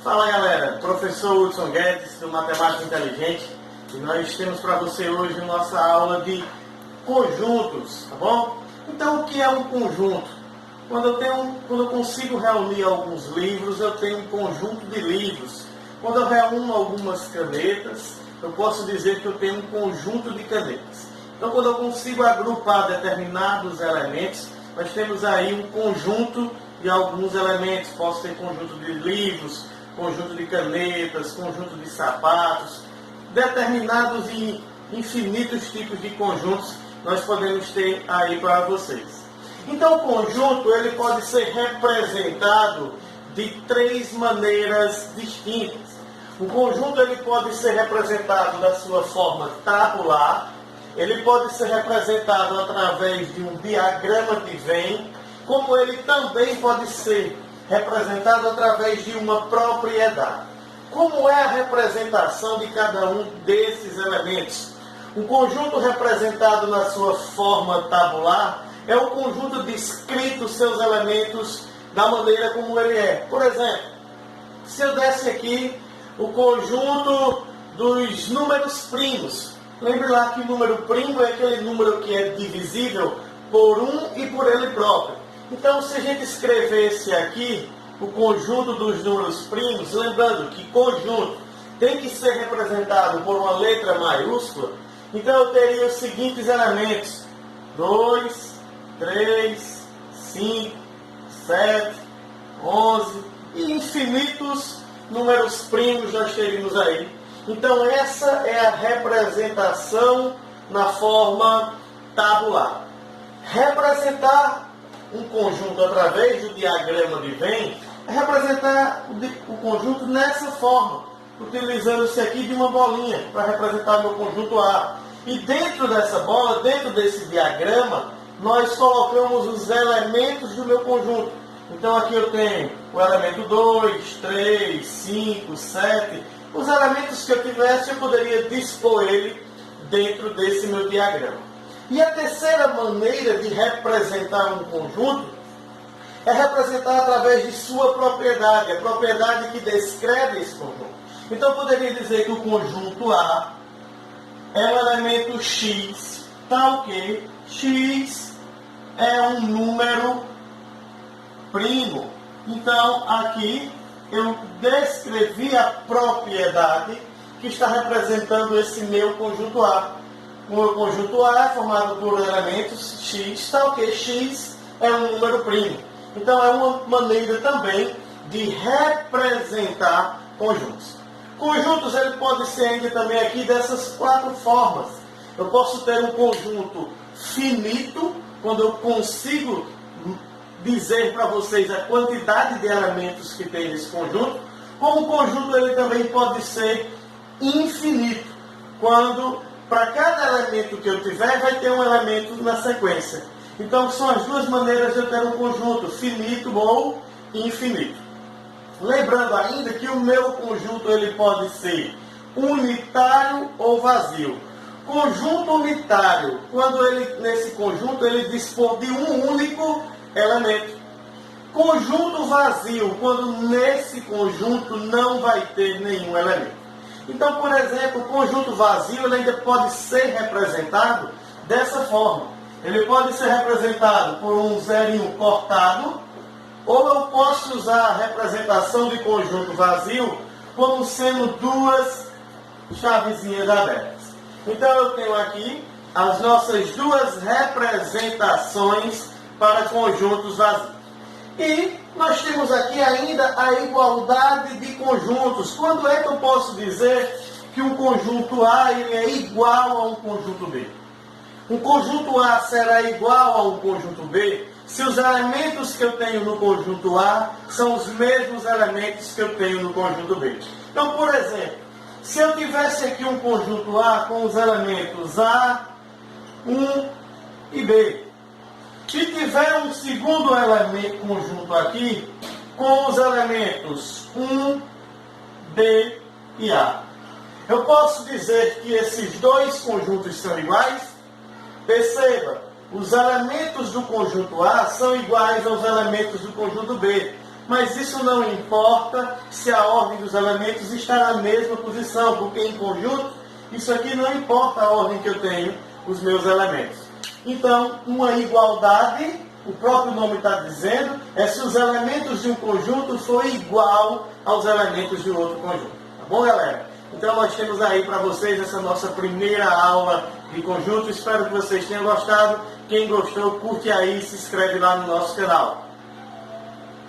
Fala galera, professor Hudson Guedes do Matemática Inteligente, e nós temos para você hoje nossa aula de conjuntos, tá bom? Então o que é um conjunto? Quando eu consigo reunir alguns livros, eu tenho um conjunto de livros. Quando eu reúno algumas canetas, eu posso dizer que eu tenho um conjunto de canetas. Então quando eu consigo agrupar determinados elementos, nós temos aí um conjunto de alguns elementos. Posso ter conjunto de livros, conjunto de canetas, conjunto de sapatos, determinados e infinitos tipos de conjuntos nós podemos ter aí para vocês. Então o conjunto ele pode ser representado de três maneiras distintas. O conjunto ele pode ser representado da sua forma tabular, ele pode ser representado através de um diagrama de Venn, como ele também pode ser representado através de uma propriedade. Como é a representação de cada um desses elementos? O conjunto representado na sua forma tabular é o conjunto descrito seus elementos da maneira como ele é. Por exemplo, se eu desse aqui o conjunto dos números primos, lembre lá que o número primo é aquele número que é divisível por um e por ele próprio. Então, se a gente escrevesse aqui o conjunto dos números primos, lembrando que conjunto tem que ser representado por uma letra maiúscula, então eu teria os seguintes elementos: 2, 3, 5, 7, 11 e infinitos números primos nós teríamos aí. Então essa é a representação na forma tabular. Representar um conjunto através do diagrama de Venn é representar o conjunto nessa forma, utilizando-se aqui de uma bolinha para representar o meu conjunto A. E dentro dessa bola, dentro desse diagrama, nós colocamos os elementos do meu conjunto. Então aqui eu tenho o elemento 2, 3, 5, 7. Os elementos que eu tivesse, eu poderia dispor ele dentro desse meu diagrama. E a terceira maneira de representar um conjunto é representar através de sua propriedade, a propriedade que descreve esse conjunto. Então eu poderia dizer que o conjunto A é um elemento X, tal que X é um número primo. Então aqui eu descrevi a propriedade que está representando esse meu conjunto A. O meu conjunto A é formado por elementos X, tal que X é um número primo. Então é uma maneira também de representar conjuntos. Conjuntos ele pode ser ainda também aqui dessas quatro formas. Eu posso ter um conjunto finito, quando eu consigo dizer para vocês a quantidade de elementos que tem nesse conjunto. Como o conjunto ele também pode ser infinito, quando para cada elemento que eu tiver vai ter um elemento na sequência. Então são as duas maneiras de eu ter um conjunto, finito ou infinito. Lembrando ainda que o meu conjunto ele pode ser unitário ou vazio. Conjunto unitário, quando nesse conjunto ele dispõe de um único elemento. Conjunto vazio, quando nesse conjunto não vai ter nenhum elemento. Então, por exemplo, o conjunto vazio ele ainda pode ser representado dessa forma. Ele pode ser representado por um zerinho cortado, ou eu posso usar a representação de conjunto vazio como sendo duas chavezinhas abertas. Então eu tenho aqui as nossas duas representações para conjuntos vazios. E nós temos aqui ainda a igualdade de conjuntos. Quando é que eu posso dizer que um conjunto A ele é igual a um conjunto B? Um conjunto A será igual a um conjunto B se os elementos que eu tenho no conjunto A são os mesmos elementos que eu tenho no conjunto B. Então, por exemplo, se eu tivesse aqui um conjunto A com os elementos A, 1 e B, e tiver um segundo elemento conjunto aqui com os elementos 1, B e A, eu posso dizer que esses dois conjuntos são iguais? Perceba, os elementos do conjunto A são iguais aos elementos do conjunto B. Mas isso não importa se a ordem dos elementos está na mesma posição, porque em conjunto, isso aqui não importa a ordem que eu tenho os meus elementos. Então, uma igualdade, o próprio nome está dizendo, é se os elementos de um conjunto forem igual aos elementos de outro conjunto. Tá bom, galera? Então, nós temos aí para vocês essa nossa primeira aula de conjunto. Espero que vocês tenham gostado. Quem gostou, curte aí e se inscreve lá no nosso canal.